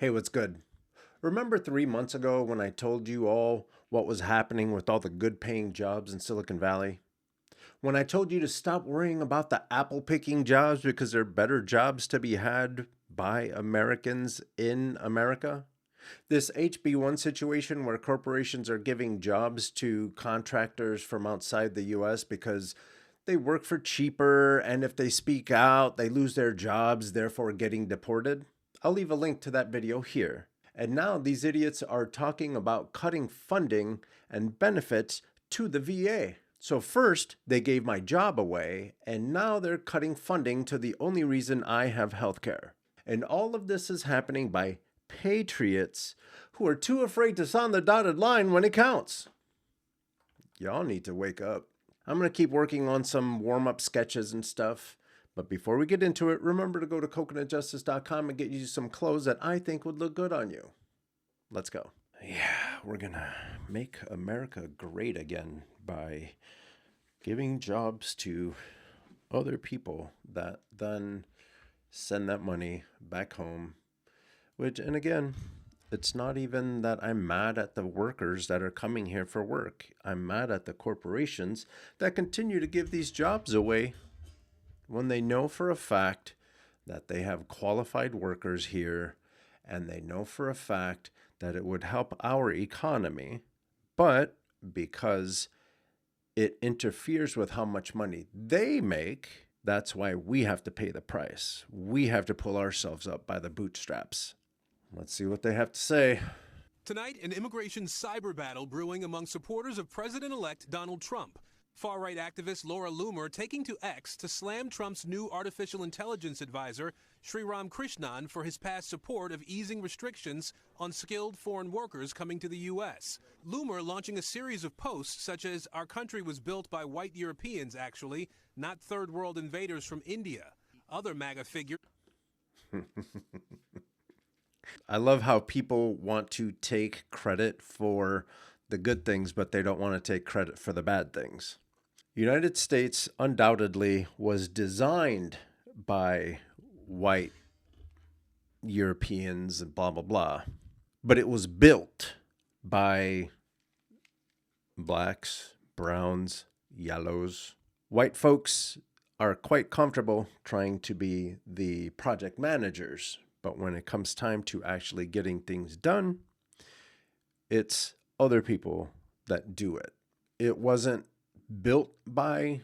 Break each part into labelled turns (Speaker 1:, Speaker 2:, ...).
Speaker 1: Hey, what's good? Remember 3 months ago when I told you all what was happening with all the good paying jobs in Silicon Valley? When I told you to stop worrying about the apple picking jobs because they're better jobs to be had by Americans in America? This HB1 situation where corporations are giving jobs to contractors from outside the US because they work for cheaper, and if they speak out, they lose their jobs, therefore getting deported. I'll leave a link to that video here. And now these idiots are talking about cutting funding and benefits to the VA. So first, they gave my job away, and now they're cutting funding to the only reason I have healthcare. And all of this is happening by patriots who are too afraid to sign the dotted line when it counts. Y'all need to wake up. I'm going to keep working on some warm-up sketches and stuff. But before we get into it, remember to go to coconutjustice.com and get you some clothes that I think would look good on you. Let's go. Yeah, we're going to make America great again by giving jobs to other people that then send that money back home. Which, and again, it's not even that I'm mad at the workers that are coming here for work. I'm mad at the corporations that continue to give these jobs away when they know for a fact that they have qualified workers here, and they know for a fact that it would help our economy, but because it interferes with how much money they make, that's why we have to pay the price. We have to pull ourselves up by the bootstraps. Let's see what they have to say.
Speaker 2: Tonight, an immigration cyber battle brewing among supporters of President-elect Donald Trump. Far-right activist Laura Loomer taking to X to slam Trump's new artificial intelligence advisor, Sriram Krishnan, for his past support of easing restrictions on skilled foreign workers coming to the U.S. Loomer launching a series of posts such as, "Our country was built by white Europeans, actually, not third-world invaders from India." Other MAGA figures...
Speaker 1: I love how people want to take credit for the good things, but they don't want to take credit for the bad things. United States undoubtedly was designed by white Europeans and blah, blah, blah. But it was built by blacks, browns, yellows. White folks are quite comfortable trying to be the project managers. But when it comes time to actually getting things done, it's other people that do it. It wasn't built by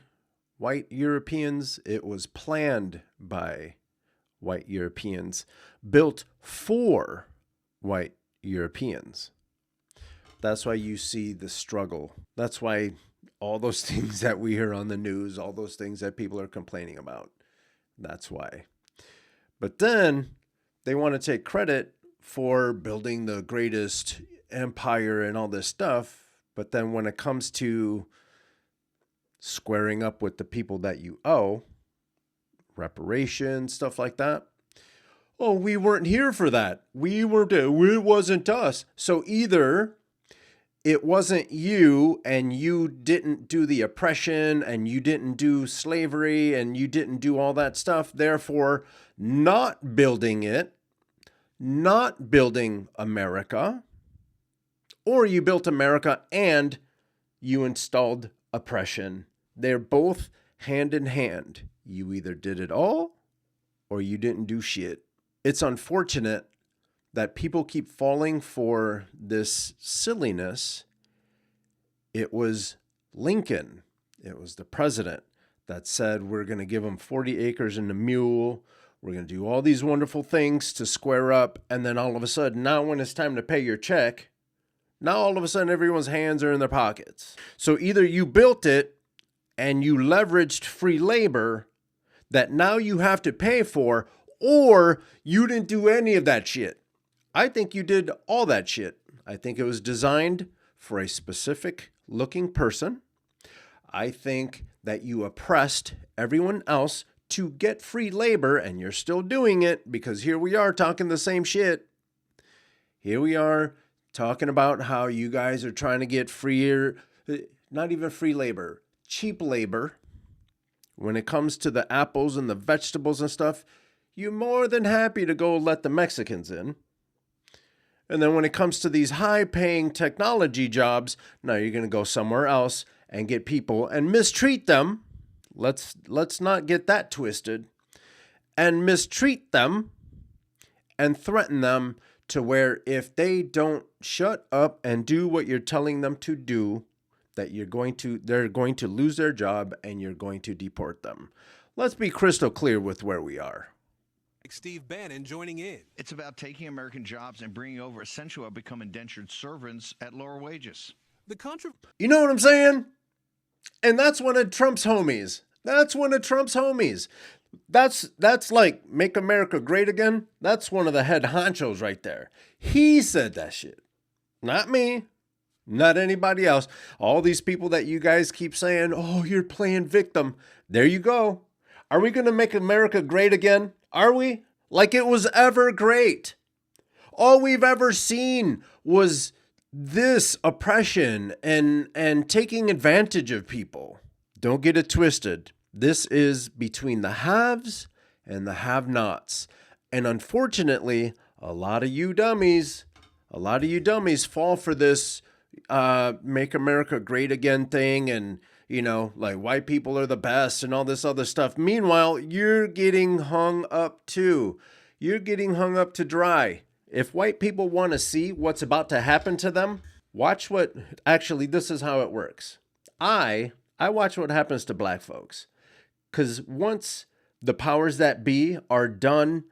Speaker 1: white Europeans. It was planned by white Europeans, built for white Europeans. That's why you see the struggle. That's why all those things that we hear on the news, all those things that people are complaining about, that's why. But then they want to take credit for building the greatest empire and all this stuff. But then when it comes to squaring up with the people that you owe, reparations, stuff like that, oh, we weren't here for that. It wasn't us. So either it wasn't you, and you didn't do the oppression, and you didn't do slavery, and you didn't do all that stuff, therefore not building it, not building America, or you built America and you installed oppression. They're both hand in hand. You either did it all or you didn't do shit. It's unfortunate that people keep falling for this silliness. It was Lincoln, it was the president that said, we're going to give them 40 acres and a mule. We're going to do all these wonderful things to square up. And then all of a sudden, now when it's time to pay your check, now all of a sudden everyone's hands are in their pockets. So either you built it and you leveraged free labor that now you have to pay for, or you didn't do any of that shit. I think you did all that shit. I think it was designed for a specific looking person. I think that you oppressed everyone else to get free labor, and you're still doing it because here we are talking the same shit. Here we are talking about how you guys are trying to get freer, not even free labor, cheap labor. When it comes to the apples and the vegetables and stuff, you're more than happy to go let the Mexicans in. And then when it comes to these high-paying technology jobs, now you're going to go somewhere else and get people and mistreat them. Let's not get that twisted. And mistreat them and threaten them to where if they don't shut up and do what you're telling them to do, that they're going to lose their job and you're going to deport them. Let's be crystal clear with where we are.
Speaker 2: Steve Bannon joining in.
Speaker 3: It's about taking American jobs and bringing over essential or become indentured servants at lower wages.
Speaker 1: You know what I'm saying? And that's one of Trump's homies. That's like Make America Great Again. That's one of the head honchos right there. He said that shit. Not me. Not anybody else. All these people that you guys keep saying, oh, you're playing victim. There you go. Are we going to make America great again? Are we? Like it was ever great. All we've ever seen was this oppression and taking advantage of people. Don't get it twisted. This is between the haves and the have-nots. And unfortunately, a lot of you dummies fall for this Make America Great Again thing, and like white people are the best and all this other stuff. Meanwhile, you're getting hung up too. You're getting hung up to dry. If white people want to see what's about to happen to them, this is how it works. I watch what happens to black folks. Because once the powers that be are done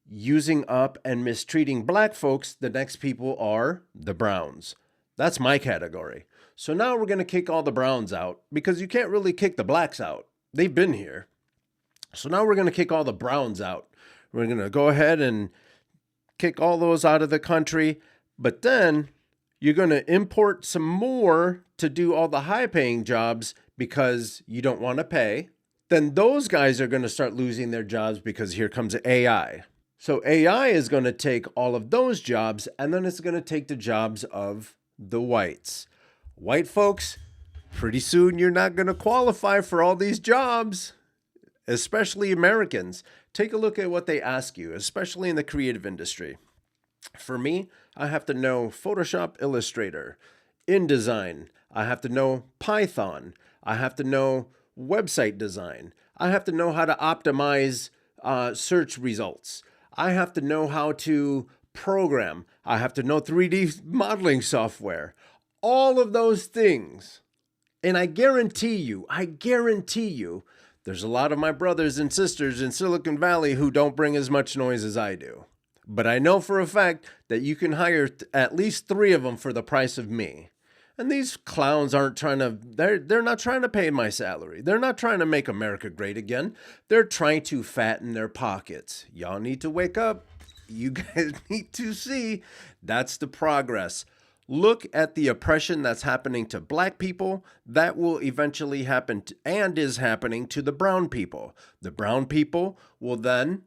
Speaker 1: using up and mistreating black folks, the next people are the browns. That's my category. So now we're going to kick all the browns out because you can't really kick the blacks out. They've been here. So now we're going to kick all the browns out. We're going to go ahead and kick all those out of the country. But then you're going to import some more to do all the high-paying jobs because you don't want to pay. Then those guys are going to start losing their jobs because here comes AI. So AI is going to take all of those jobs, and then it's going to take the jobs of the whites. White folks, pretty soon you're not going to qualify for all these jobs, especially Americans. Take a look at what they ask you, especially in the creative industry. For me, I have to know Photoshop, Illustrator, InDesign. I have to know Python. I have to know website design. I have to know how to optimize search results. I have to know how to program. I have to know 3D modeling software. All of those things. And I guarantee you, there's a lot of my brothers and sisters in Silicon Valley who don't bring as much noise as I do. But I know for a fact that you can hire at least 3 of them for the price of me. And these clowns they're not trying to pay my salary. They're not trying to make America great again. They're trying to fatten their pockets. Y'all need to wake up. You guys need to see that's the progress. Look at the oppression that's happening to black people. That will eventually happen and is happening to the brown people. The brown people will then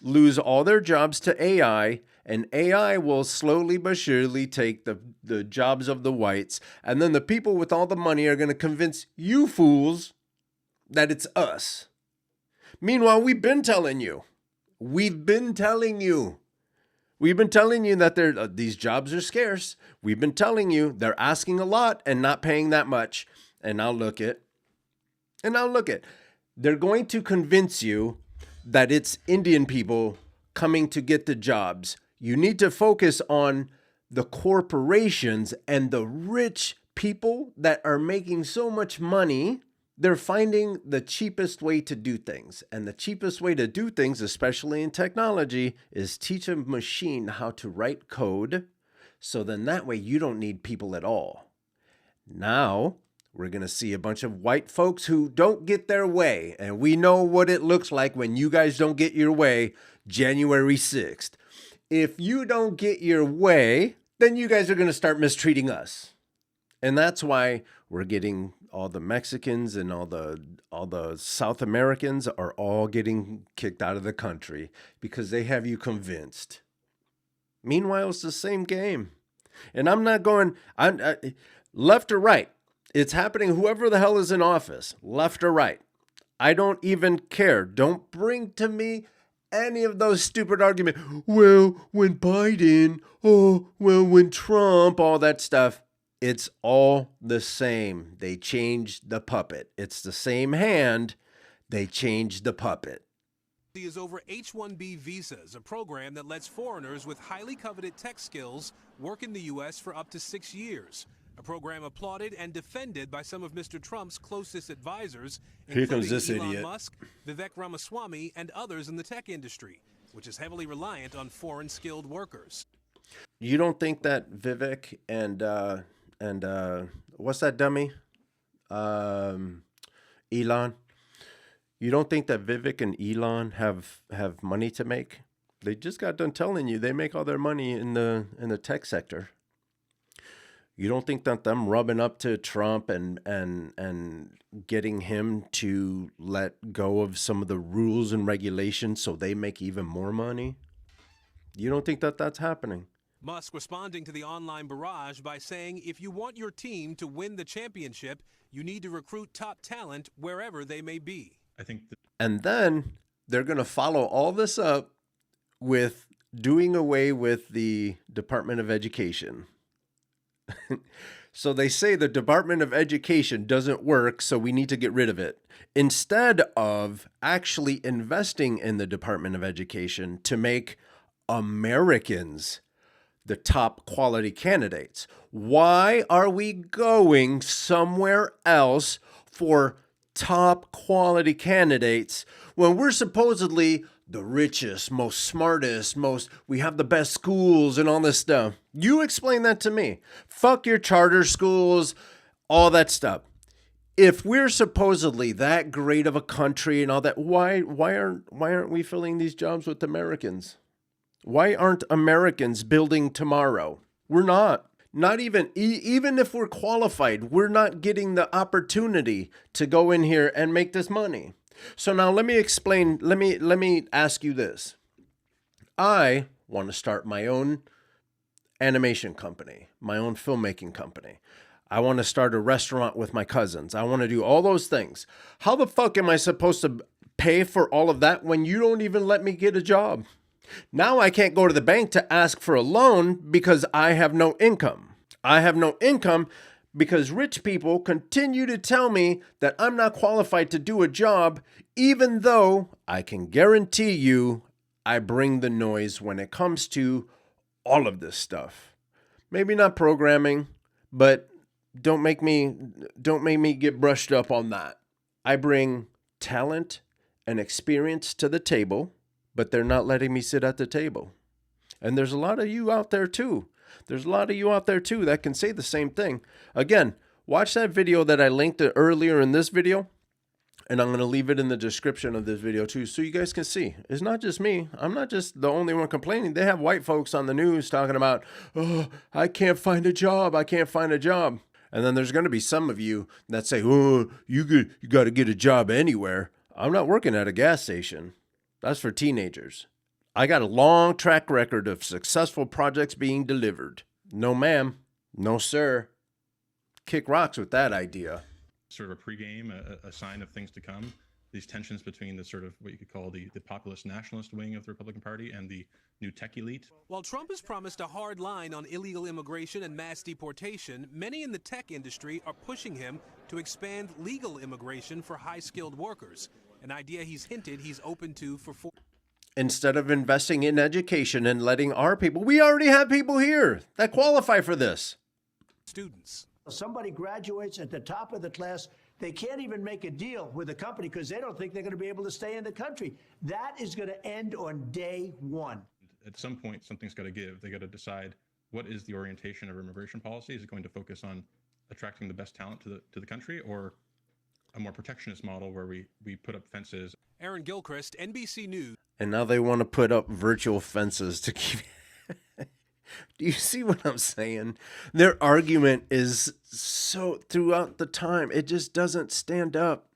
Speaker 1: lose all their jobs to AI, and AI will slowly but surely take the jobs of the whites. And then the people with all the money are going to convince you fools that it's us. Meanwhile, we've been telling you that these jobs are scarce. We've been telling you they're asking a lot and not paying that much. And now look it. They're going to convince you that it's Indian people coming to get the jobs. You need to focus on the corporations and the rich people that are making so much money. They're finding the cheapest way to do things. And the cheapest way to do things, especially in technology, is teach a machine how to write code. So then that way you don't need people at all. Now we're going to see a bunch of white folks who don't get their way. And we know what it looks like when you guys don't get your way January 6th. If you don't get your way, then you guys are going to start mistreating us. And that's why we're getting all the Mexicans and all the South Americans are all getting kicked out of the country because they have you convinced. Meanwhile, it's the same game. And I'm not going left or right. It's happening whoever the hell is in office, left or right. I don't even care. Don't bring to me any of those stupid arguments. Well, when Biden, oh, well, when Trump, all that stuff. It's all the same. They changed the puppet. It's the same hand. They changed the puppet.
Speaker 2: Is over H-1B visas, a program that lets foreigners with highly coveted tech skills work in the U.S. for up to 6 years. A program applauded and defended by some of Mr. Trump's closest advisors,
Speaker 1: Here comes
Speaker 2: including
Speaker 1: this
Speaker 2: Elon
Speaker 1: idiot.
Speaker 2: Musk, Vivek Ramaswamy, and others in the tech industry, which is heavily reliant on foreign skilled workers.
Speaker 1: You don't think that Vivek and what's that dummy? Elon. You don't think that Vivek and Elon have money to make? They just got done telling you they make all their money in the tech sector. You don't think that them rubbing up to Trump and getting him to let go of some of the rules and regulations so they make even more money? You don't think that that's happening?
Speaker 2: Musk responding to the online barrage by saying if you want your team to win the championship, you need to recruit top talent wherever they may be.
Speaker 1: And then they're going to follow all this up with doing away with the Department of Education. So they say the Department of Education doesn't work, so we need to get rid of it. Instead of actually investing in the Department of Education to make Americans the top quality candidates. Why are we going somewhere else for top quality candidates when we're supposedly the richest, most smartest, we have the best schools and all this stuff? You explain that to me. Fuck your charter schools, all that stuff. If we're supposedly that great of a country and all that, why aren't we filling these jobs with Americans? Why aren't Americans building tomorrow? We're not. Not even if we're qualified, we're not getting the opportunity to go in here and make this money. So now let me explain. Let me ask you this. I want to start my own animation company, my own filmmaking company. I want to start a restaurant with my cousins. I want to do all those things. How the fuck am I supposed to pay for all of that when you don't even let me get a job? Now I can't go to the bank to ask for a loan because I have no income. I have no income because rich people continue to tell me that I'm not qualified to do a job, even though I can guarantee you I bring the noise when it comes to all of this stuff. Maybe not programming, but don't make me get brushed up on that. I bring talent and experience to the table, but they're not letting me sit at the table. And there's a lot of you out there too. There's a lot of you out there too that can say the same thing. Again, watch that video that I linked earlier in this video, and I'm going to leave it in the description of this video too, so you guys can see. It's not just me. I'm not just the only one complaining. They have white folks on the news talking about, oh, I can't find a job. I can't find a job. And then there's going to be some of you that say, oh, you got to get a job anywhere. I'm not working at a gas station. That's for teenagers. I got a long track record of successful projects being delivered. No, ma'am. No, sir. Kick rocks with that idea.
Speaker 4: Sort of a pregame, a sign of things to come. These tensions between the sort of what you could call the populist nationalist wing of the Republican Party and the new tech elite.
Speaker 2: While Trump has promised a hard line on illegal immigration and mass deportation, many in the tech industry are pushing him to expand legal immigration for high-skilled workers, an idea he's hinted he's open to for 4
Speaker 1: Instead of investing in education and letting our people, we already have people here that qualify for this.
Speaker 2: students.
Speaker 5: Somebody graduates at the top of the class, they can't even make a deal with a company because they don't think they're going to be able to stay in the country. That is going to end on day one.
Speaker 4: At some point, something's got to give. They got to decide what is the orientation of immigration policy. Is it going to focus on attracting the best talent to the country, or a more protectionist model where we put up fences?
Speaker 2: Aaron Gilchrist, NBC News.
Speaker 1: And now they want to put up virtual fences to keep. Do you see what I'm saying? Their argument is so throughout the time. It just doesn't stand up.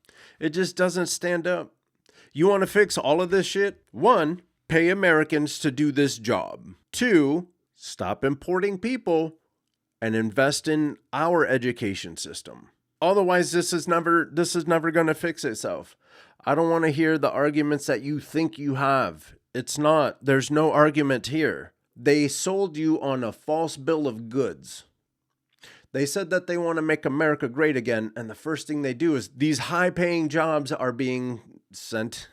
Speaker 1: It just doesn't stand up. You want to fix all of this shit? 1, pay Americans to do this job. 2, stop importing people and invest in our education system. Otherwise, this is never going to fix itself. I don't want to hear the arguments that you think you have. It's not. There's no argument here. They sold you on a false bill of goods. They said that they want to make America great again, and the first thing they do is these high-paying jobs are being sent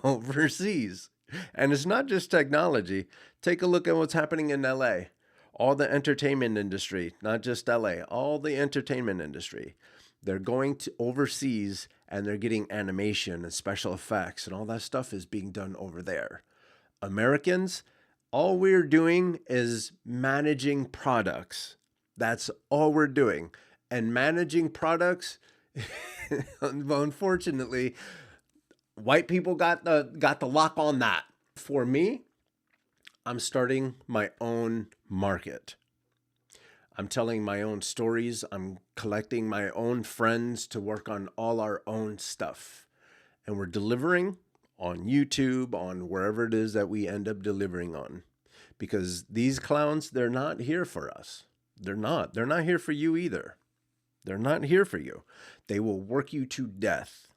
Speaker 1: overseas. And it's not just technology. Take a look at what's happening in LA. All the entertainment industry, not just LA, all the entertainment industry. They're going to overseas and they're getting animation and special effects, and all that stuff is being done over there. Americans, all we're doing is managing products. That's all we're doing. And managing products, unfortunately, white people got the lock on that. For me, I'm starting my own market. I'm telling my own stories. I'm collecting my own friends to work on all our own stuff. And we're delivering on YouTube, on wherever it is that we end up delivering on. Because these clowns, they're not here for us. They're not. They're not here for you either. They're not here for you. They will work you to death.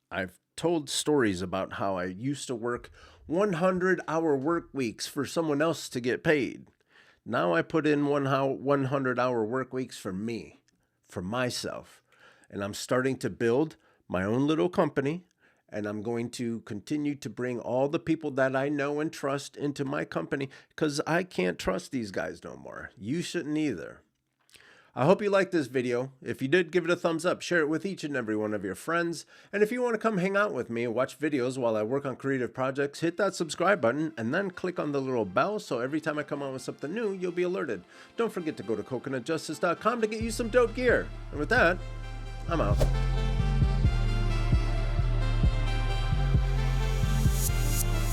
Speaker 1: I've told stories about how I used to work 100-hour work weeks for someone else to get paid. Now I put in 100-hour work weeks for me, for myself. And I'm starting to build my own little company. And I'm going to continue to bring all the people that I know and trust into my company because I can't trust these guys no more. You shouldn't either. I hope you liked this video. If you did, give it a thumbs up. Share it with each and every one of your friends. And if you want to come hang out with me and watch videos while I work on creative projects, hit that subscribe button and then click on the little bell so every time I come out with something new, you'll be alerted. Don't forget to go to coconutjustice.com to get you some dope gear. And with that, I'm out.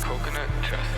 Speaker 6: Coconut Justice.